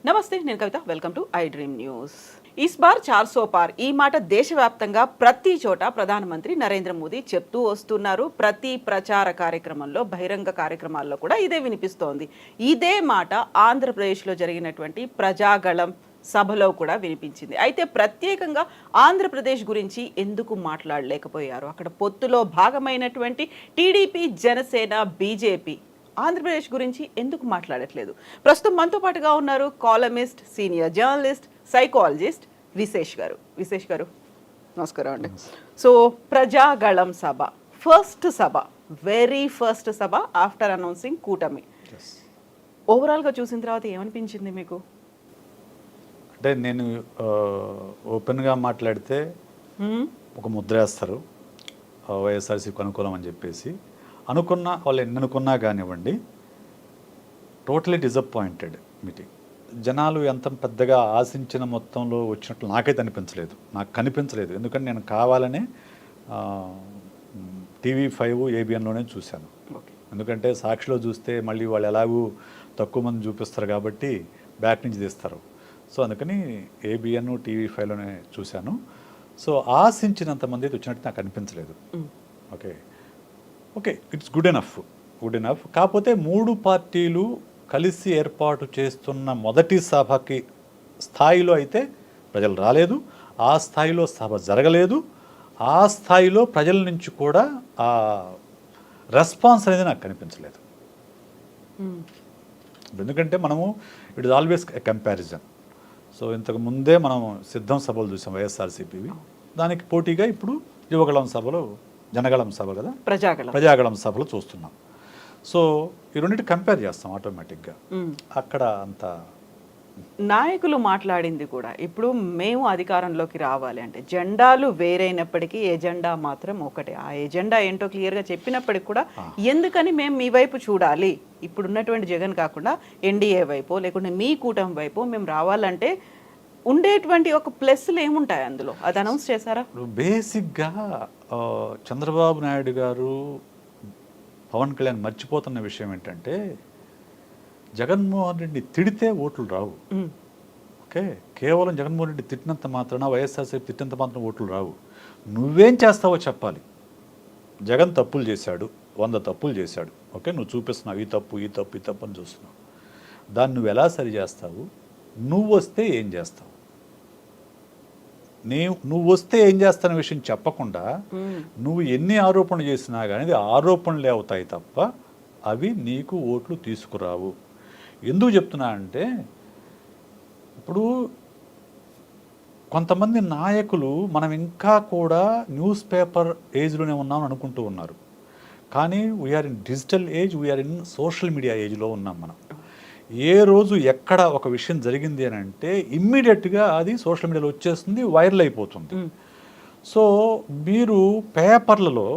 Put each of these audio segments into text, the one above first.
నమస్తే, నేను Kavitha. Welcome to I dream news. ఇస్ బార్ 400 పార్ ఈ మాట దేశవ్యాప్తంగా ప్రతి చోట ప్రధానమంత్రి నరేంద్ర మోదీ చెప్తూ వస్తున్నారు. ప్రతి ప్రచార కార్యక్రమంలో, బహిరంగ కార్యక్రమాల్లో కూడా ఇదే వినిపిస్తోంది. ఇదే మాట ఆంధ్రప్రదేశ్లో జరిగినటువంటి ప్రజాగళం సభలో కూడా వినిపించింది. అయితే ప్రత్యేకంగా ఆంధ్రప్రదేశ్ గురించి ఎందుకు మాట్లాడలేకపోయారు? అక్కడ పొత్తులో భాగమైనటువంటి టీడీపీ, జనసేన, బీజేపీ ఆంధ్రప్రదేశ్ గురించి ఎందుకు మాట్లాడట్లేదు? ప్రస్తుతం మనతో పాటుగా ఉన్నారు కాలమిస్ట్, సీనియర్ జర్నలిస్ట్, సైకాలజిస్ట్ విశేష్ గారు. నమస్కారం అండి. సో ప్రజాగళం సభ, ఫస్ట్ సభ, వెరీ ఫస్ట్ సభ ఆఫ్టర్ అనౌన్సింగ్ కూటమి. ఓవరాల్గా చూసిన తర్వాత ఏమనిపించింది మీకు? అంటే నేను ఓపెన్గా మాట్లాడితే ఒక ముద్ర వేస్తారు వైఎస్ఆర్సీకి అనుకూలం అని చెప్పేసి. అనుకున్నా వాళ్ళు ఎన్ని అనుకున్నా కానివ్వండి, టోటలీ డిసప్పాయింటెడ్ మీటింగ్. జనాలు ఎంత పెద్దగా ఆశించిన మొత్తంలో వచ్చినట్లు నాకైతే నాకు కనిపించలేదు. ఎందుకంటే నేను కావాలనే TV5 ABNలోనే చూశాను. ఎందుకంటే సాక్షిలో చూస్తే మళ్ళీ వాళ్ళు ఎలాగూ తక్కువ మంది చూపిస్తారు కాబట్టి బ్యాక్ నుంచి తీస్తారు. సో అందుకని ABN TV5లోనే చూశాను. సో ఆశించినంత మంది అయితే వచ్చినట్టు నాకు అనిపించలేదు. Okay, it's good enough. కాకపోతే 3 పార్టీలు కలిసి ఏర్పాటు చేస్తున్న మొదటి సభకి స్థాయిలో అయితే ప్రజలు రాలేదు. ఆ స్థాయిలో సభ జరగలేదు. ఆ స్థాయిలో ప్రజల నుంచి కూడా ఆ రెస్పాన్స్ అనేది నాకు కనిపించలేదు. ఎందుకంటే మనము it is always a comparison. So ఇంతకు ముందే మనం సిద్ధం సభలు చూసాం వైఎస్ఆర్సీపీవి. దానికి పోటీగా ఇప్పుడు యువగళం సభలో, జనగళం సభ కదా, ప్రజాగళం సభలు చూస్తున్నాం. సో ఈ రెండింటి కంపేర్ చేస్తాం ఆటోమేటిక్గా. అక్కడ అంత నాయకులు మాట్లాడింది కూడా ఇప్పుడు మేము అధికారంలోకి రావాలి అంటే జెండాలు వేరైనప్పటికీ ఎజెండా మాత్రం ఒకటే. ఆ ఎజెండా ఏంటో క్లియర్గా చెప్పినప్పటికి కూడా ఎందుకని మేము మీ వైపు చూడాలి, ఇప్పుడున్నటువంటి జగన్ కాకుండా ఎన్డీఏ వైపు లేకుంటే మీ కూటమి వైపు మేము రావాలంటే ఉండేటువంటి ఒక ప్లస్లు ఏముంటాయి అందులో? అది అనౌన్స్ చేశారా? బేసిక్గా చంద్రబాబు నాయుడు గారు, పవన్ కళ్యాణ్ మర్చిపోతున్న విషయం ఏంటంటే జగన్మోహన్ రెడ్డి తిడితే ఓట్లు రావు. కేవలం జగన్మోహన్ రెడ్డి తిట్టినంత మాత్రాన, వైఎస్ఆర్సీపీ తిట్టినంత మాత్రం ఓట్లు రావు. నువ్వేం చేస్తావో చెప్పాలి. జగన్ తప్పులు చేశాడు, 100 తప్పులు చేశాడు. నువ్వు చూపిస్తున్నావు ఈ తప్పు అని చూస్తున్నావు. దాన్ని నువ్వు ఎలా సరి చేస్తావు? నువ్వు వస్తే ఏం చేస్తావు? నువ్వు వస్తే ఏం చేస్తాన విషయం చెప్పకుండా నువ్వు ఎన్ని ఆరోపణలు చేసినా కానీ ఆరోపణలే అవుతాయి తప్ప అవి నీకు ఓట్లు తీసుకురావు. ఎందుకు చెప్తున్నా అంటే ఇప్పుడు కొంతమంది నాయకులు మనం ఇంకా కూడా న్యూస్ పేపర్ ఏజ్లోనే ఉన్నామని అనుకుంటూ ఉన్నారు. కానీ we're in digital age, we're in social media ఏజ్లో ఉన్నాం మనం. ఏ రోజు ఎక్కడ ఒక విషయం జరిగింది అని అంటే ఇమ్మీడియట్గా అది సోషల్ మీడియాలో వచ్చేస్తుంది, వైరల్ అయిపోతుంది. సో మీరు పేపర్లలో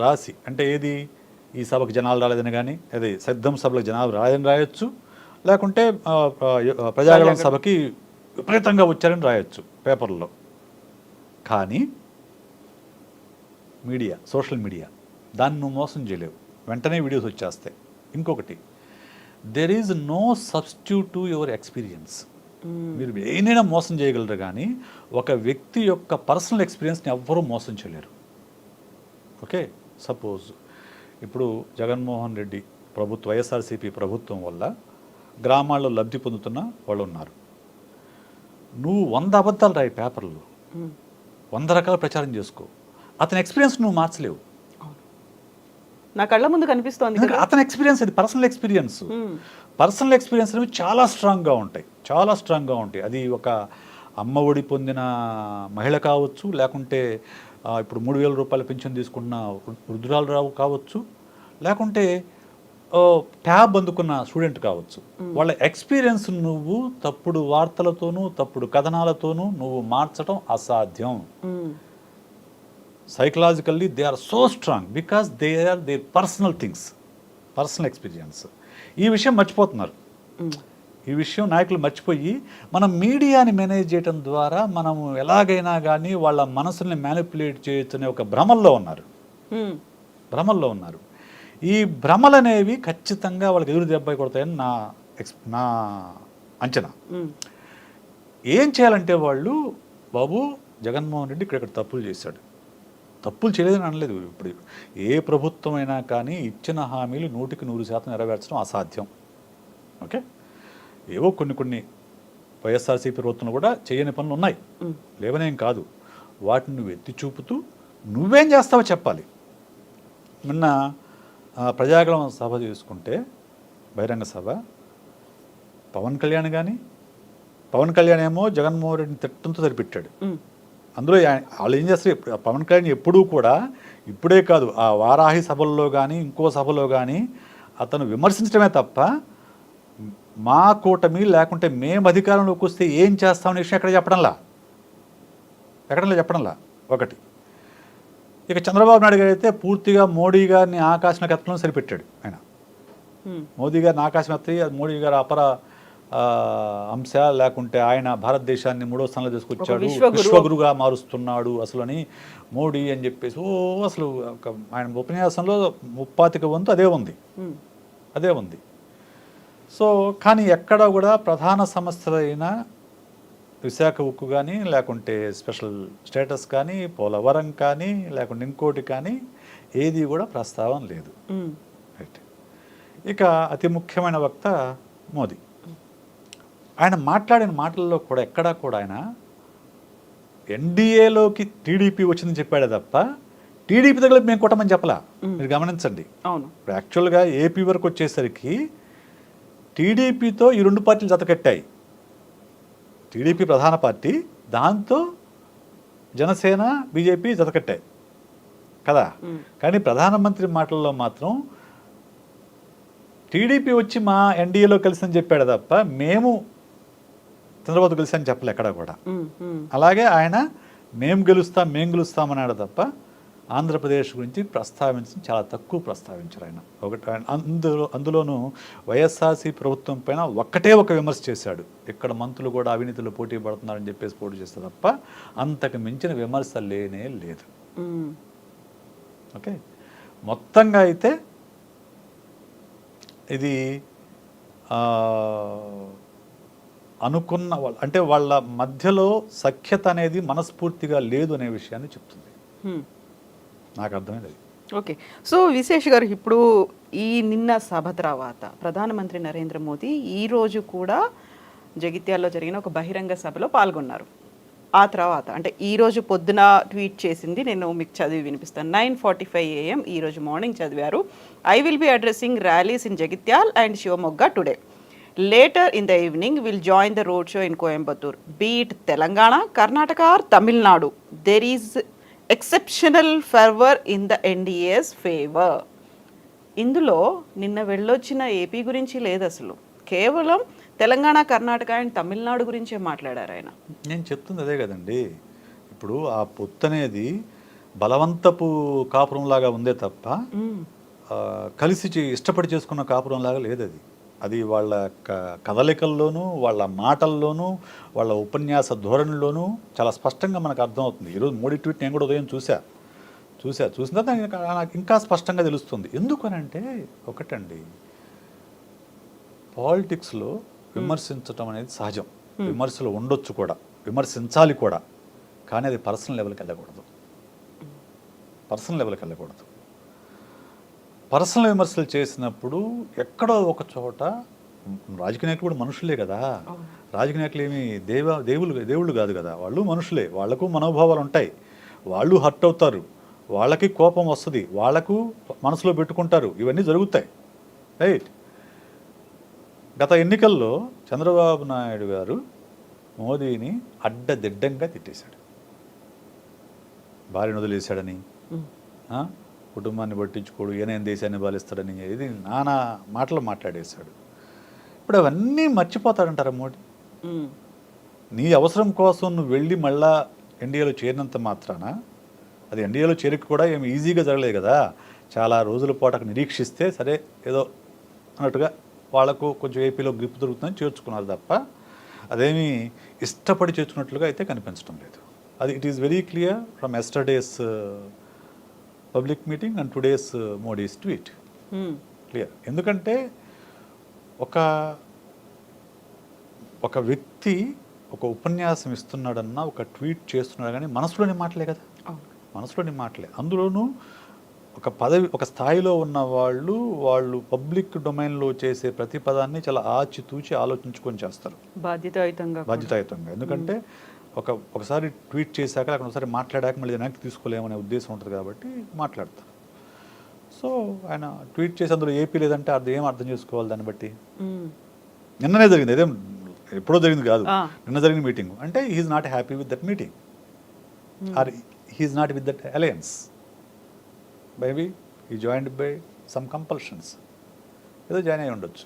రాసి, అంటే ఏది ఈ సభకు జనాలు రాలేదని కానీ, అది సిద్ధం సభలకు జనాలు రాలేదని రాయొచ్చు, లేకుంటే ప్రజాగళం సభకి విపరీతంగా వచ్చారని రాయొచ్చు పేపర్లలో. కానీ మీడియా, సోషల్ మీడియా దాన్ని నువ్వు మోసం చేయలేవు, వెంటనే వీడియోస్ వచ్చేస్తాయి. ఇంకొకటి, there is no substitute to your experience. మీరు ఏదైనా మోసం చేయగలరు కానీ ఒక వ్యక్తి యొక్క పర్సనల్ ఎక్స్పీరియన్స్ని ఎవ్వరూ మోసం చేయలేరు. సపోజ్ ఇప్పుడు జగన్మోహన్ రెడ్డి ప్రభుత్వం, వైఎస్ఆర్సీపీ ప్రభుత్వం వల్ల గ్రామాల్లో లబ్ధి పొందుతున్న వాళ్ళు ఉన్నారు. నువ్వు 100 అబద్ధాలు రాయి పేపర్లో, 100 రకాల ప్రచారం చేసుకో, అతని ఎక్స్పీరియన్స్ నువ్వు మార్చలేవు. నా కళ్ళ ముందు కనిపిస్తోంది అతని ఎక్స్పీరియన్స్. అది పర్సనల్ ఎక్స్పీరియన్స్ అనేవి చాలా స్ట్రాంగ్గా ఉంటాయి. అది ఒక అమ్మ ఒడి పొందిన మహిళ కావచ్చు, లేకుంటే ఇప్పుడు 3,000 రూపాయల పింఛన్ తీసుకున్న వృద్ధురాలు కావచ్చు, లేకుంటే ట్యాబ్ అందుకున్న స్టూడెంట్ కావచ్చు. వాళ్ళ ఎక్స్పీరియన్స్ నువ్వు తప్పుడు వార్తలతోనూ తప్పుడు కథనాలతోనూ నువ్వు మార్చడం అసాధ్యం. Psychologically they are so strong because they are their personal things, personal experience. ఈ విషయం మర్చిపోతున్నారు. ఈ విషయం నాయకులు మర్చిపోయి మనం మీడియాని మేనేజ్ చేయడం ద్వారా మనము ఎలాగైనా కానీ వాళ్ళ మనసుల్ని మ్యానిపులేట్ చేయొచ్చు అనే ఒక భ్రమల్లో ఉన్నారు. ఈ భ్రమలు అనేవి ఖచ్చితంగా వాళ్ళకి ఎదురు దెబ్బ కొడతాయని నా అంచనా. ఉమ్, ఏం చేయాలంటే వాళ్ళు, బాబు జగన్మోహన్ రెడ్డి ఇక్కడ తప్పులు చేశాడు, తప్పులు చేయలేదని అనలేదు. ఇప్పుడు ఏ ప్రభుత్వం అయినా కానీ ఇచ్చిన హామీలు 100% నెరవేర్చడం అసాధ్యం. ఓకే, ఏవో కొన్ని వైఎస్ఆర్సీపీ ప్రభుత్వంలో కూడా చేయని పనులు ఉన్నాయి, ఉమ్, లేవనేం కాదు. వాటిని నువ్వు ఎత్తి చూపుతూ నువ్వేం చేస్తావో చెప్పాలి. నిన్న ప్రజాగళం సభ చేసుకుంటే, బహిరంగ సభ, పవన్ కళ్యాణ్ ఏమో జగన్మోహన్ రెడ్డిని తిట్టడంతో సరిపెట్టాడు. ఉమ్, అందులో వాళ్ళు ఏం చేస్తారు, పవన్ కళ్యాణ్ ఎప్పుడూ కూడా, ఇప్పుడే కాదు ఆ వారాహి సభల్లో కానీ ఇంకో సభలో కానీ అతను విమర్శించడమే తప్ప మా కూటమి లేకుంటే మేము అధికారంలోకి వస్తే ఏం చేస్తామనే విషయం ఎక్కడ చెప్పడంలా ఒకటి. ఇక చంద్రబాబు నాయుడు గారు అయితే పూర్తిగా మోడీ గారిని ఆకాశంలోకి ఎత్తడం సరిపెట్టాడు. ఆయన మోదీ గారిని ఆకాశం ఎత్తి, మోడీ గారు అపర అంశ, లేకుంటే ఆయన భారతదేశాన్ని 3వ స్థానంలో తీసుకొచ్చాడు, విశ్వగురుగా మారుస్తున్నాడు అసలు అని మోడీ అని చెప్పేసి అసలు ఆయన ఉపన్యాసంలో 35 వంతు అదే ఉంది. సో కానీ ఎక్కడ కూడా ప్రధాన సమస్యలైన విశాఖ ఉక్కు కానీ, లేకుంటే స్పెషల్ స్టేటస్ కానీ, పోలవరం కానీ, లేకుంటే ఇంకోటి కానీ ఏది కూడా ప్రస్తావన లేదు. రైట్. ఇక అతి ముఖ్యమైన వక్త మోదీ. ఆయన మాట్లాడిన మాటల్లో కూడా ఎక్కడా కూడా ఆయన ఎన్డీఏలోకి టీడీపీ వచ్చిందని చెప్పాడే తప్ప టీడీపీ దగ్గర మేము కొట్టమని చెప్పలా. మీరు గమనించండి. అవును, ఇప్పుడు యాక్చువల్గా ఏపీ వరకు వచ్చేసరికి టీడీపీతో ఈ 2 పార్టీలు జతకట్టాయి. టీడీపీ ప్రధాన పార్టీ, దాంతో జనసేన బీజేపీ జతకట్టాయి కదా. కానీ ప్రధానమంత్రి మాటల్లో మాత్రం టీడీపీ వచ్చి మా ఎన్డీఏలో కలిసి చెప్పాడు తప్ప మేము చంద్రబాబు కలిసి అని చెప్పలే ఎక్కడ కూడా. అలాగే ఆయన మేము గెలుస్తామన్నాడు తప్ప ఆంధ్రప్రదేశ్ గురించి ప్రస్తావించడం చాలా తక్కువ ప్రస్తావించారు ఆయన. అందులోనూ వైఎస్ఆర్సీ ప్రభుత్వం పైన ఒక్కటే ఒక విమర్శ చేశాడు, ఇక్కడ మంత్రులు కూడా అవినీతిలో పోటీ పడుతున్నారని చెప్పేసి పోటీ చేస్తే తప్ప అంతకు మించిన విమర్శ లేనే లేదు. ఓకే, మొత్తంగా అయితే ఇది అనుకున్న అంటే వాళ్ళ మధ్యలో సఖ్యత అనేది మనస్ఫూర్తిగా లేదు అనే విషయాన్ని చెప్తుంది. నాకు అర్థమైంది. ఓకే, సో విశేష్ గారు, ఇప్పుడు నిన్న సభ తర్వాత ప్రధానమంత్రి నరేంద్ర మోదీ ఈరోజు కూడా జగిత్యాల్లో జరిగిన ఒక బహిరంగ సభలో పాల్గొన్నారు. ఆ తర్వాత అంటే ఈరోజు పొద్దున ట్వీట్ చేసింది నేను మీకు చదివి వినిపిస్తాను. 9:45 AM ఈరోజు మార్నింగ్ చదివారు. I will be addressing rallies in Jagtial and Shivamogga today. Later in the evening will join the road show in Coimbatore. Be it Telangana, Karnataka or Tamil Nadu, there is exceptional fervour in the NDA's favour. ఇందులో నిన్న వెళ్ళొచ్చిన ఏపీ గురించి లేదు, అసలు కేవలం Telangana, Karnataka and Tamil Nadu గురించే మాట్లాడారు ఆయన. నేను చెప్తుంది అదే కదండి. ఇప్పుడు ఆ పొత్తు అనేది బలవంతపు కాపురం లాగా ఉందే తప్ప కలిసి ఇష్టపడి చేసుకున్న కాపురం లాగా లేదు. అది వాళ్ళ కదలికల్లోనూ, వాళ్ళ మాటల్లోనూ, వాళ్ళ ఉపన్యాస ధోరణిలోనూ చాలా స్పష్టంగా మనకు అర్థమవుతుంది. ఈరోజు మోడీ ట్వీట్ నేను కూడా ఉదయం చూసిన తర్వాత నాకు ఇంకా స్పష్టంగా తెలుస్తుంది. ఎందుకనంటే ఒకటండి, పాలిటిక్స్లో విమర్శించటం అనేది సహజం. విమర్శలు ఉండొచ్చు కూడా, విమర్శించాలి కూడా, కానీ అది పర్సనల్ లెవెల్కి వెళ్ళకూడదు. పర్సనల్ విమర్శలు చేసినప్పుడు ఎక్కడో ఒక చోట, రాజకీయ నాయకులు కూడా మనుషులే కదా, రాజకీయ నాయకులు ఏమి దేవుళ్ళు కాదు కదా, వాళ్ళు మనుషులే, వాళ్లకు మనోభావాలు ఉంటాయి, వాళ్ళు హర్ట్ అవుతారు, వాళ్ళకి కోపం వస్తుంది, వాళ్లకు మనసులో పెట్టుకుంటారు, ఇవన్నీ జరుగుతాయి. రైట్. గత ఎన్నికల్లో చంద్రబాబు నాయుడు గారు మోదీని అడ్డదిడ్డంగా తిట్టేశాడు. భార్యను వదిలేశాడని, కుటుంబాన్ని పట్టించుకోడు, ఏనేం దేశాన్ని పాలిస్తాడని, ఇది నానా మాటలు మాట్లాడేశాడు. ఇప్పుడు అవన్నీ మర్చిపోతాడంటారా మోడీ? నీ అవసరం కోసం నువ్వు వెళ్ళి మళ్ళా ఎన్డీఏలో చేరినంత మాత్రాన, అది ఎన్డీఏలో చేరిక కూడా ఏమి ఈజీగా జరగలేదు కదా, చాలా రోజుల పాటు నిరీక్షిస్తే సరే ఏదో అన్నట్టుగా వాళ్లకు కొంచెం ఏపీలో గ్రిప్ దొరుకుతుందని చేర్చుకున్నారు తప్ప అదేమీ ఇష్టపడి చేర్చుకున్నట్లుగా అయితే కనిపించడం లేదు. అది it is very clear from yesterday's public meeting and today's Modi's tweet. Clear. ఎందుకంటే ఒక ఒక వ్యక్తి ఒక ఉపన్యాసం ఇస్తున్నాడన్నా ఒక ట్వీట్ చేస్తున్నాడు కానీ మనసులోని మాటలే కదా, మనసులోని మాటలే. అందులోనూ ఒక పదవి ఒక స్థాయిలో ఉన్న వాళ్ళు పబ్లిక్ డొమైన్లో చేసే ప్రతి పదాన్ని చాలా ఆచితూచి ఆలోచించుకొని చేస్తారు బాధ్యతాయుతంగా. ఎందుకంటే ఒకసారి ట్వీట్ చేశాక లేకపోతే ఒకసారి మాట్లాడాక మళ్ళీ వెనక్కి తీసుకోలేమనే ఉద్దేశం ఉంటుంది కాబట్టి మాట్లాడతారు. సో ఆయన ట్వీట్ చేసి అందులో ఏపీ లేదంటే ఏం అర్థం చేసుకోవాలి దాన్ని బట్టి? నిన్ననే జరిగింది, అదేం ఎప్పుడో జరిగింది కాదు, నిన్న జరిగిన మీటింగ్. అంటే he is not happy with that meeting or he is not with that alliance. Maybe he joined by some compulsions, ఏదో జాయిన్ అయి ఉండొచ్చు.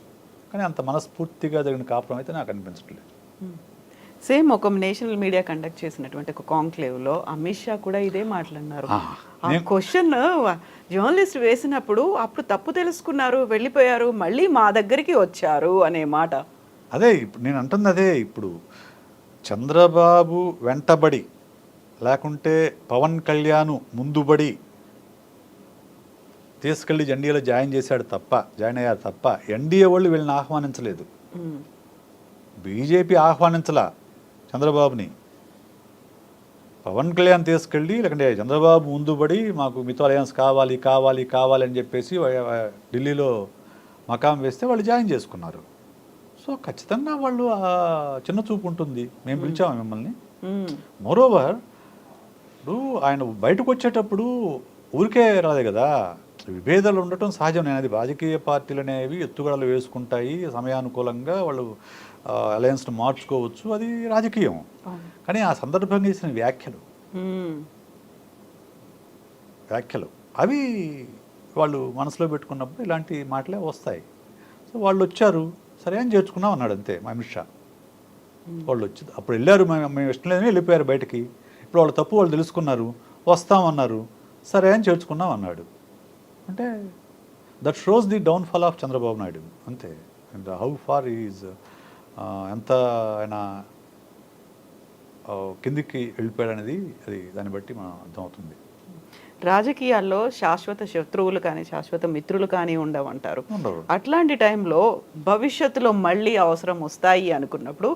కానీ అంత మనస్ఫూర్తిగా జరిగిన కాపురం అయితే నాకు అనిపించట్లేదు. సేమ్ ఒక నేషనల్ మీడియా కండక్ట్ చేసినటువంటి ఒక కాంక్లేవ్లో అమిత్ షా కూడా ఇదే మాట్లాడినారు. ఆ క్వశ్చన్ జర్నలిస్ట్ వేసినప్పుడు అప్పుడు తప్పు తెలుసుకున్నారు, వెళ్ళిపోయారు, మళ్ళీ మా దగ్గరికి వచ్చారు అనే మాట. అదే ఇప్పుడు నేను అంటుంది అదే. ఇప్పుడు చంద్రబాబు వెంటబడి లేకుంటే పవన్ కళ్యాణ్ ముందుబడి తీసుకెళ్ళి ఎన్డీఏలో జాయిన్ అయ్యారు తప్ప ఎన్డీఏ వాళ్ళు వీళ్ళని ఆహ్వానించలేదు. బీజేపీ ఆహ్వానించలా చంద్రబాబుని. పవన్ కళ్యాణ్ తీసుకెళ్ళి లేకంటే చంద్రబాబు ముందుబడి మాకు మీతో అలయన్స్ కావాలి కావాలి కావాలి అని చెప్పేసి ఢిల్లీలో మకాం వేస్తే వాళ్ళు జాయిన్ చేసుకున్నారు. సో ఖచ్చితంగా వాళ్ళు చిన్న చూపు ఉంటుంది. మేము పిలిచాము మిమ్మల్ని. మోరోవర్ ఇప్పుడు ఆయన బయటకు వచ్చేటప్పుడు ఊరికే రాలే కదా, విభేదాలు ఉండటం సహజం. నేను అది రాజకీయ పార్టీలు అనేవి ఎత్తుగడలు వేసుకుంటాయి, సమయానుకూలంగా వాళ్ళు అలయన్స్ను మార్చుకోవచ్చు, అది రాజకీయం. కానీ ఆ సందర్భంగా చేసిన వ్యాఖ్యలు అవి వాళ్ళు మనసులో పెట్టుకున్నప్పుడు ఇలాంటి మాటలే వస్తాయి. సో వాళ్ళు వచ్చారు, సరే అని చేర్చుకున్నాం అన్నాడు అంతే అమిత్ షా. వాళ్ళు వచ్చి అప్పుడు వెళ్ళారు, మేము ఇష్టం లేదని వెళ్ళిపోయారు బయటికి. ఇప్పుడు వాళ్ళు తప్పు వాళ్ళు తెలుసుకున్నారు, వస్తామన్నారు, సరే అని చేర్చుకున్నాం అన్నాడు. అంటే that shows the downfall of Chandrababu Naidu అంతే. అండ్ హౌ ఫార్ ఈజ్ ఎంత ఆయన కిందికి వెళ్ళిపోయాడు అనేది అది దాన్ని బట్టి మనం అర్థమవుతుంది. రాజకీయాల్లో శాశ్వత శత్రువులు కానీ శాశ్వత మిత్రులు కానీ ఉండవంటారు. అట్లాంటి టైంలో భవిష్యత్తులో మళ్ళీ అవసరం వస్తాయి అనుకున్నప్పుడు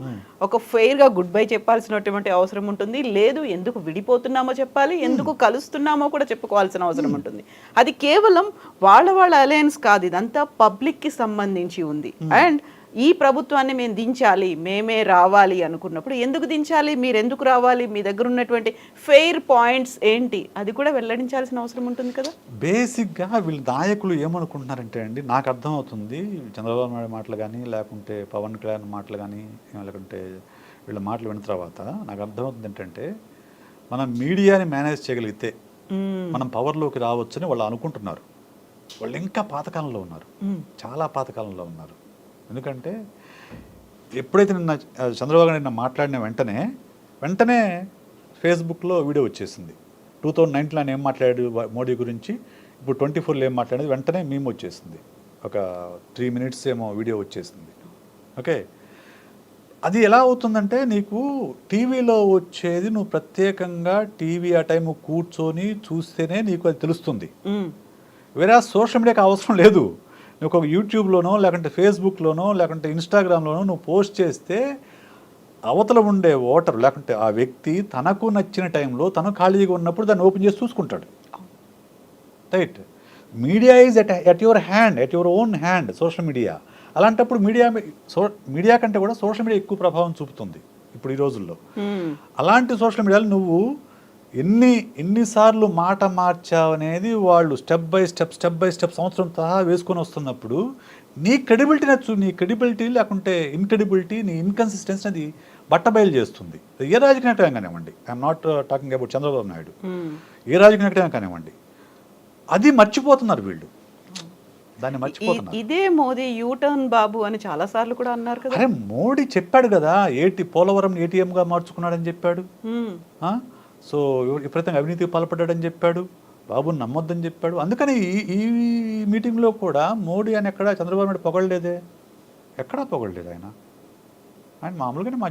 ఒక ఫెయిర్గా గుడ్ బై చెప్పాల్సినటువంటి అవసరం ఉంటుంది. లేదు ఎందుకు విడిపోతున్నామో చెప్పాలి, ఎందుకు కలుస్తున్నామో కూడా చెప్పుకోవాల్సిన అవసరం ఉంటుంది. అది కేవలం వాళ్ళ అలయన్స్ కాదు, ఇదంతా పబ్లిక్కి సంబంధించి ఉంది. అండ్ ఈ ప్రభుత్వాన్ని మేము దించాలి, మేమే రావాలి అనుకున్నప్పుడు ఎందుకు దించాలి, మీరు ఎందుకు రావాలి, మీ దగ్గర ఉన్నటువంటి ఫెయిర్ పాయింట్స్ ఏంటి, అది కూడా వెల్లడించాల్సిన అవసరం ఉంటుంది కదా. బేసిక్గా వీళ్ళ నాయకులు ఏమనుకుంటున్నారంటే అండి, నాకు అర్థమవుతుంది చంద్రబాబు నాయుడు మాటలు కానీ లేకుంటే పవన్ కళ్యాణ్ మాటలు కానీ లేకుంటే వీళ్ళ మాటలు విన్న తర్వాత నాకు అర్థమవుతుంది ఏంటంటే, మనం మీడియాని మేనేజ్ చేయగలిగితే మనం పవర్లోకి రావచ్చని వాళ్ళు అనుకుంటున్నారు. వాళ్ళు ఇంకా పాతకాలంలో ఉన్నారు, చాలా పాతకాలంలో ఉన్నారు. ఎందుకంటే ఎప్పుడైతే నిన్న చంద్రబాబు నిన్న మాట్లాడిన వెంటనే ఫేస్బుక్లో వీడియో వచ్చేసింది. 2019లో ఆయన ఏం మాట్లాడాడు మోడీ గురించి, ఇప్పుడు 24లో ఏం మాట్లాడేది వెంటనే మేము వచ్చేసింది. ఒక 3 minutes ఏమో వీడియో వచ్చేసింది. ఓకే, అది ఎలా అవుతుందంటే నీకు టీవీలో వచ్చేది నువ్వు ప్రత్యేకంగా టీవీ ఆ టైం కూర్చొని చూస్తేనే నీకు అది తెలుస్తుంది. వేరే సోషల్ మీడియాకి అవసరం లేదు. నువ్వు ఒక యూట్యూబ్లోనో లేకుంటే ఫేస్బుక్లోనో లేకుంటే ఇన్స్టాగ్రామ్లోనో నువ్వు పోస్ట్ చేస్తే అవతల ఉండే ఓటర్ లేకుంటే ఆ వ్యక్తి తనకు నచ్చిన టైంలో తను ఖాళీగా ఉన్నప్పుడు దాన్ని ఓపెన్ చేసి చూసుకుంటాడు. Right, media is at your hand, at your own hand social media. అలాంటప్పుడు మీడియా కంటే కూడా సోషల్ మీడియా ఎక్కువ ప్రభావం చూపుతుంది ఇప్పుడు ఈ రోజుల్లో. అలాంటి సోషల్ మీడియాలో నువ్వు ఎన్నిసార్లు మాట మార్చావనేది వాళ్ళు స్టెప్ బై స్టెప్ సంవత్సరం సహా వేసుకొని వస్తున్నప్పుడు నీ క్రెడిబిలిటీ లేకుంటే ఇన్క్రెడిబిలిటీ, నీ ఇన్కన్సిస్టెన్సీ అది బట్టబయలు చేస్తుంది. ఏ రాజకీయ నాయకుడు కానివ్వండి, I'm not talking about Chandrababu Naidu, ఏ రాజకీయ నాయకుడు కానివ్వండి, అది మర్చిపోతున్నారు వీళ్ళు, దాన్ని మర్చిపోతున్నారు. ఇదే మోదీ యూటర్న్ బాబు అని చాలా సార్లు కూడా అన్నారు కదా. అరే మోడీ చెప్పాడు కదా, పోలవరం ఏటీఎంగా మార్చుకున్నాడని చెప్పాడు. సో విపరీతంగా అవినీతికి పాల్పడ్డాడని చెప్పాడు, బాబుని నమ్మొద్దని చెప్పాడు. అందుకని ఈ మీటింగ్లో కూడా మోడీ అని ఎక్కడ చంద్రబాబు నాయుడు పొగడలేదే, ఎక్కడా పొగడలేదు. ఆయన మామూలుగానే మా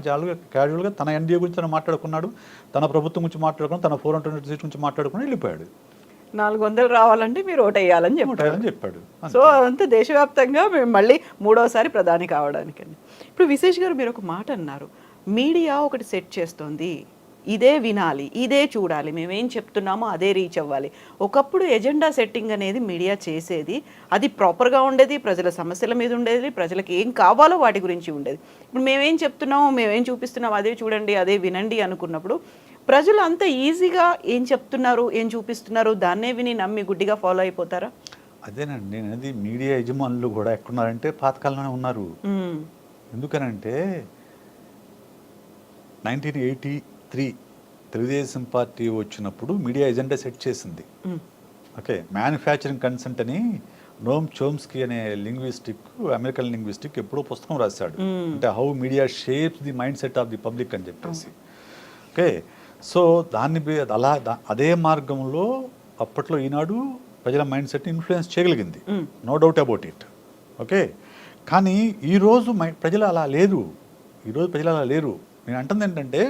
క్యాజువల్గా తన ఎన్డీఏ గురించి తను మాట్లాడుకున్నాడు, తన ప్రభుత్వం గురించి మాట్లాడుకున్నాడు, తన 420 సీట్స్ గురించి మాట్లాడుకుని వెళ్ళిపోయాడు. 400 రావాలంటే మీరు ఓటేయాలని చెప్పారు. అని చెప్పాడు. సో అదంతా దేశవ్యాప్తంగా మేము మళ్ళీ మూడోసారి ప్రధాని కావడానికని. ఇప్పుడు విశేష్ గారు మీరు ఒక మాట అన్నారు, మీడియా ఒకటి సెట్ చేస్తోంది, ఇదే వినాలి, ఇదే చూడాలి, మేమేం చెప్తున్నామో అదే రీచ్ అవ్వాలి. ఒకప్పుడు ఎజెండా సెట్టింగ్ అనేది మీడియా చేసేది, అది ప్రాపర్గా ఉండేది, ప్రజల సమస్యల మీద ఉండేది, ప్రజలకు ఏం కావాలో వాటి గురించి ఉండేది. ఇప్పుడు మేమేం చెప్తున్నామో, మేమేం చూపిస్తున్నామో అదే చూడండి, అదే వినండి అనుకున్నప్పుడు ప్రజలు అంత ఈజీగా ఏం చెప్తున్నారు, ఏం చూపిస్తున్నారు దాన్నే విని నమ్మి గుడ్డిగా ఫాలో అయిపోతారా? అదేనండి నేను అనేది, మీడియా యజమానులు కూడా ఎక్కడున్నారంటే పాతకాలంలోనే ఉన్నారు. ఎందుకనంటే 1983 తెలుగుదేశం పార్టీ వచ్చినప్పుడు మీడియా ఎజెండా సెట్ చేసింది. ఓకే, మ్యానుఫ్యాక్చరింగ్ కన్సెంట్ అని నోమ్ చోమ్స్కీ అనే లింగ్విస్టిక్, అమెరికన్ లింగ్విస్టిక్ ఎప్పుడో పుస్తకం రాశాడు. అంటే how media shapes the mind set of the public అని చెప్పేసి. ఓకే, సో అదే మార్గంలో అప్పట్లో ఈనాడు ప్రజల మైండ్ సెట్ని ఇన్ఫ్లుయెన్స్ చేయగలిగింది, no doubt about it. Okay, కానీ ఈరోజు ప్రజలు అలా లేరు. ఈరోజు ప్రజలు అలా లేరు. నేను అంటుంది ఏంటంటే,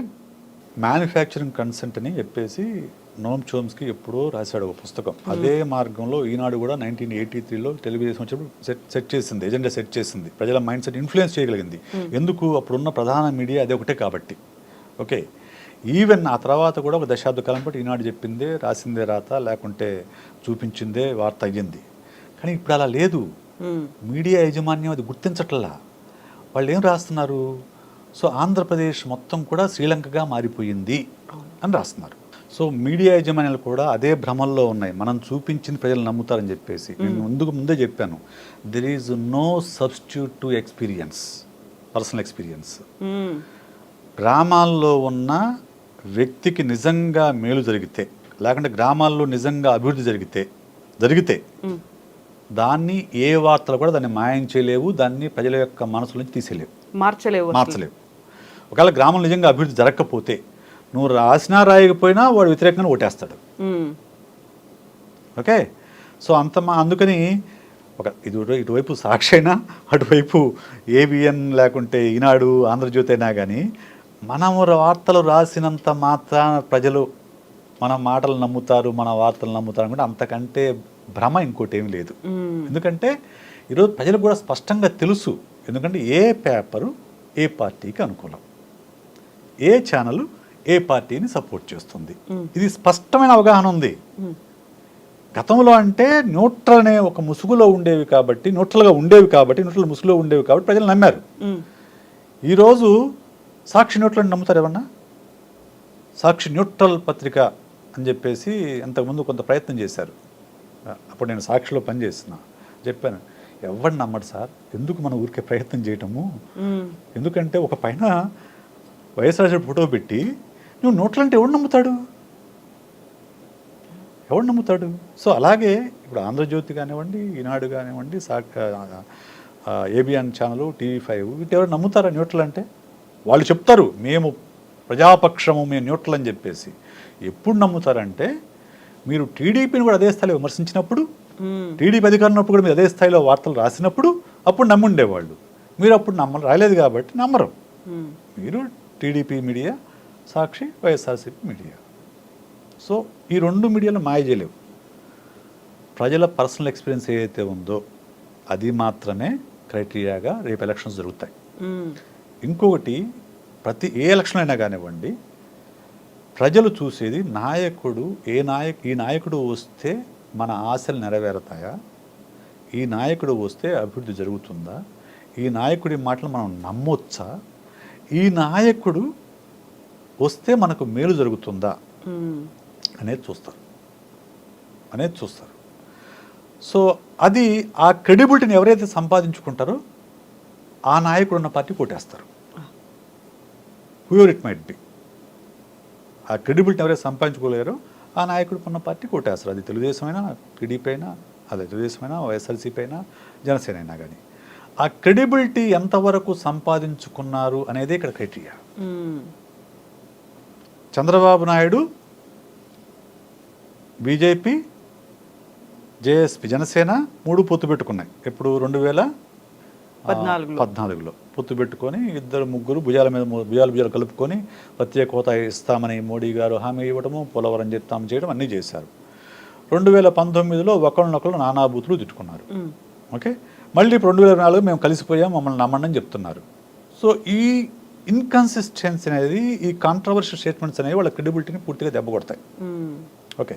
మ్యానుఫ్యాక్చరింగ్ కన్సెంట్ అని చెప్పేసి నోమ్ చోమ్స్కి ఎప్పుడో రాశాడు ఒక పుస్తకం. అదే మార్గంలో ఈనాడు కూడా 1983లో తెలుగుదేశం వచ్చినప్పుడు సెట్ చేసింది, ఎజెండా సెట్ చేసింది, ప్రజల మైండ్ సెట్ ఇన్ఫ్లుయెన్స్ చేయగలిగింది. ఎందుకు? అప్పుడున్న ప్రధాన మీడియా అదే ఒకటే కాబట్టి. ఓకే, ఈవెన్ ఆ తర్వాత కూడా ఒక దశాబ్ద కాలం పాటు ఈనాడు చెప్పిందే, రాసిందే రాత, లేకుంటే చూపించిందే వార్త అయ్యింది. కానీ ఇప్పుడు అలా లేదు. మీడియా యాజమాన్యం అది గుర్తించట్లా. వాళ్ళు ఏం రాస్తున్నారు? సో ఆంధ్రప్రదేశ్ మొత్తం కూడా శ్రీలంకగా మారిపోయింది అని రాస్తున్నారు. సో మీడియా యాజమాన్యాలు కూడా అదే భ్రమల్లో ఉన్నాయి, మనం చూపించింది ప్రజలు నమ్ముతారని చెప్పేసి. నేను ముందే చెప్పాను, there is no substitute to experience, personal experience. గ్రామాల్లో ఉన్న వ్యక్తికి నిజంగా మేలు జరిగితే, లేకుంటే గ్రామాల్లో నిజంగా అభివృద్ధి జరిగితే దాన్ని ఏ వార్తలు కూడా దాన్ని మాయం చేయలేవు, దాన్ని ప్రజల యొక్క మనసుల నుంచి తీసేలేవు, మార్చలేవు. ఒకవేళ గ్రామం నిజంగా అభివృద్ధి జరగకపోతే నువ్వు రాసినా రాయకపోయినా వాడు వ్యతిరేకంగా ఓటేస్తాడు. ఓకే, సో అందుకని ఇటువైపు సాక్షి అయినా, అటువైపు ఏబిఎన్ లేకుంటే ఈనాడు, ఆంధ్రజ్యోతి అయినా కానీ మనము వార్తలు రాసినంత మాత్రాన ప్రజలు మన మాటలు నమ్ముతారు, మన వార్తలు నమ్ముతారు అనుకుంటే అంతకంటే భ్రమ ఇంకోటి ఏమి లేదు. ఎందుకంటే ఈరోజు ప్రజలకు కూడా స్పష్టంగా తెలుసు, ఎందుకంటే ఏ పేపరు ఏ పార్టీకి అనుకూలం, ఏ ఛానల్ ఏ పార్టీని సపోర్ట్ చేస్తుంది, ఇది స్పష్టమైన అవగాహన ఉంది. గతంలో అంటే న్యూట్రల్ అనే ఒక ముసుగులో ఉండేవి కాబట్టి, న్యూట్రల్ ముసుగులో ఉండేవి కాబట్టి ప్రజలు నమ్మారు. ఈరోజు సాక్షి న్యూట్రల్ నమ్ముతారు ఎవరన్నా? సాక్షి న్యూట్రల్ పత్రిక అని చెప్పేసి అంతకుముందు కొంత ప్రయత్నం చేశారు. అప్పుడు నేను సాక్షిలో పనిచేస్తున్నా, చెప్పాను ఎవరిని నమ్మడు సార్, ఎందుకు మన ఊరికే ప్రయత్నం చేయటము, ఎందుకంటే ఒక పైన వైఎస్ఆర్ ఫోటో పెట్టి నువ్వు న్యూట్రల్ అంటే ఎవడు నమ్ముతాడు? సో అలాగే ఇప్పుడు ఆంధ్రజ్యోతి కానివ్వండి, ఈనాడు కానివ్వండి, ఏబిఎన్ ఛానల్, TV5 వీటి ఎవరు నమ్ముతారా న్యూట్రల్ అంటే? వాళ్ళు చెప్తారు మేము ప్రజాపక్షము, మేము న్యూట్రల్ అని చెప్పేసి. ఎప్పుడు నమ్ముతారంటే మీరు టీడీపీని కూడా అదే స్థాయిలో విమర్శించినప్పుడు, టీడీపీ అధికారం ఉన్నప్పుడు కూడా మీరు అదే స్థాయిలో వార్తలు రాసినప్పుడు అప్పుడు నమ్ముండేవాళ్ళు. మీరు అప్పుడు రాలేదు కాబట్టి నమ్మరు. మీరు టీడీపీ మీడియా, సాక్షి, వైఎస్ఆర్సీపీ మీడియా. సో ఈ రెండు మీడియాలు మాయ చేయలేవు. ప్రజల పర్సనల్ ఎక్స్పీరియన్స్ ఏదైతే ఉందో అది మాత్రమే క్రైటీరియాగా రేపు ఎలక్షన్స్ జరుగుతాయి. ఇంకొకటి, ఏ ఎలక్షన్ అయినా కానివ్వండి, ప్రజలు చూసేది నాయకుడు, ఈ నాయకుడు వస్తే మన ఆశలు నెరవేరుతాయా, ఈ నాయకుడు వస్తే అభివృద్ధి జరుగుతుందా, ఈ నాయకుడి మాటలు మనం నమ్మొచ్చా, ఈ నాయకుడు వస్తే మనకు మేలు జరుగుతుందా అనేది చూస్తారు. సో అది ఆ క్రెడిబిలిటీని ఎవరైతే సంపాదించుకుంటారో ఆ నాయకుడు ఉన్న పార్టీ కొట్టేస్తారు. హూఎవర్ ఇట్ మైట్ బి, ఆ క్రెడిబిలిటీని ఎవరైతే సంపాదించుకోలేరో ఆ నాయకుడు ఉన్న పార్టీ కొట్టేస్తారు. అది తెలుగుదేశం అయినా, టీడీపీ అయినా, అదే తెలుగుదేశం అయినా, వైఎస్ఆర్సీపీ అయినా, జనసేన అయినా కానీ ఆ క్రెడిబిలిటీ ఎంతవరకు సంపాదించుకున్నారు అనేది ఇక్కడ criteria. Chandrababu Naidu, BJP, JSP, Janasena 3 పొత్తు పెట్టుకున్నాయి. ఎప్పుడు 2014లో పొత్తు పెట్టుకొని ముగ్గురు భుజాలు కలుపుకొని ప్రత్యేక హోదా ఇస్తామని మోడీ గారు హామీ ఇవ్వడము, పోలవరం చేయడం అన్నీ చేశారు. 2019లో ఒకళ్ళనొకళ్ళు నానాబూతులు తిట్టుకున్నారు. ఓకే, మళ్ళీ ఇప్పుడు 2024 మేము కలిసిపోయాం, మమ్మల్ని నమ్మండి అని చెప్తున్నారు. సో ఈ ఇన్కన్సిస్టెన్సీ అనేది, ఈ కాంట్రవర్షియల్ స్టేట్మెంట్స్ అనేవి వాళ్ళ క్రెడిబిలిటీని పూర్తిగా దెబ్బ కొడతాయి. ఓకే,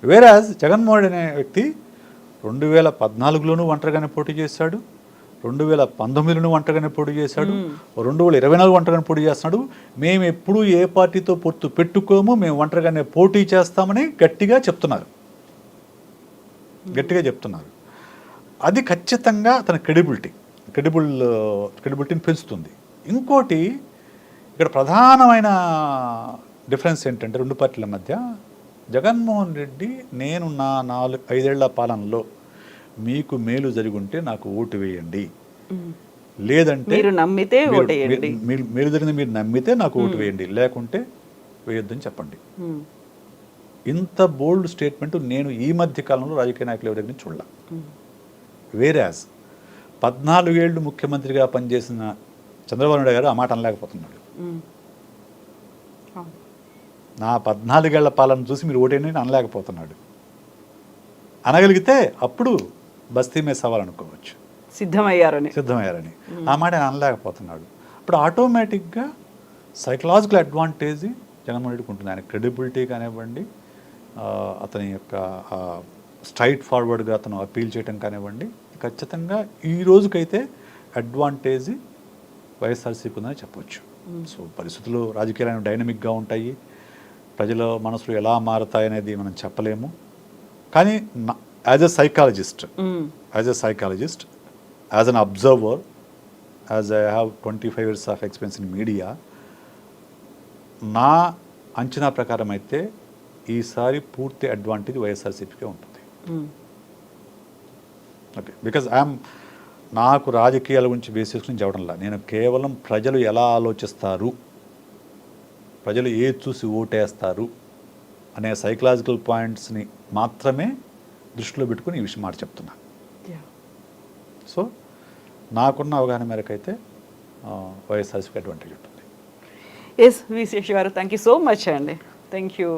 వేరాజ్ జగన్మోహన్ అనే వ్యక్తి 2014లోనూ ఒంటరిగానే పోటీ చేశాడు, 2019లోనూ ఒంటరిగానే పోటీ చేశాడు, 2024 ఒంటరిగానే పోటీ చేస్తున్నాడు. మేము ఎప్పుడూ ఏ పార్టీతో పొత్తు పెట్టుకోము, మేము ఒంటరిగానే పోటీ చేస్తామని గట్టిగా చెప్తున్నారు. అది ఖచ్చితంగా తన క్రెడిబిలిటీని పెంచుతుంది. ఇంకోటి ఇక్కడ ప్రధానమైన డిఫరెన్స్ ఏంటంటే రెండు పార్టీల మధ్య, జగన్మోహన్ రెడ్డి నేను నా 5 ఏళ్ల పాలనలో మీకు మేలు జరిగి ఉంటే నాకు ఓటు వేయండి, లేదంటే మీరు నమ్మితే ఓటేయండి, మేలు జరిగింది మీరు నమ్మితే నాకు ఓటు వేయండి, లేకుంటే వేయొద్దని చెప్పండి. ఇంత బోల్డ్ స్టేట్మెంట్ నేను ఈ మధ్య కాలంలో రాజకీయ నాయకులు ఎవరి దగ్గర చూడాల. వేరాజ్ 14 ఏళ్ళు ముఖ్యమంత్రిగా పనిచేసిన చంద్రబాబు నాయుడు గారు ఆ మాట అనలేకపోతున్నాడు. నా 14 ఏళ్ల పాలన చూసి మీరు ఓటేయండి అనలేకపోతున్నాడు. అనగలిగితే అప్పుడు బస్తీ మీద సవాల్ అనుకోవచ్చు, సిద్ధమయ్యారని. ఆ మాట ఆయన అనలేకపోతున్నాడు. ఇప్పుడు ఆటోమేటిక్గా సైకలాజికల్ అడ్వాంటేజ్ జగన్మోహన్ రెడ్డికి ఉంటుంది. ఆయన క్రెడిబిలిటీ కానివ్వండి, అతని యొక్క స్ట్రైట్ ఫార్వర్డ్గా అతను అపీల్ చేయడం కానివ్వండి, ఖచ్చితంగా ఈ రోజుకైతే అడ్వాంటేజ్ వైఎస్ఆర్సీకి ఉందని చెప్పవచ్చు. సో పరిస్థితులు రాజకీయాలు డైనమిక్గా ఉంటాయి, ప్రజల మనసులు ఎలా మారుతాయి అనేది మనం చెప్పలేము. కానీ as a psychologist, as an observer, as I have 25 years of experience in media, నా అంచనా ప్రకారం అయితే ఈసారి పూర్తి అడ్వాంటేజ్ వైఎస్ఆర్సీపీకే ఉంటుంది. ఓకే, బికాజ్ నాకు రాజకీయాల గురించి బేస్ చేసుకుని చెప్పడంలా, నేను కేవలం ప్రజలు ఎలా ఆలోచిస్తారు, ప్రజలు ఏది చూసి ఓటేస్తారు అనే సైకలాజికల్ పాయింట్స్ని మాత్రమే దృష్టిలో పెట్టుకుని ఈ విషయం మాట చెప్తున్నా. సో నాకున్న అవగాహన మేరకు అయితే వైఎస్ఆర్సీపీ అడ్వాంటేజ్ ఉంటుంది. ఎస్ వి శేష్ గారు, థ్యాంక్ యూ సో మచ్ అండి. Thank you.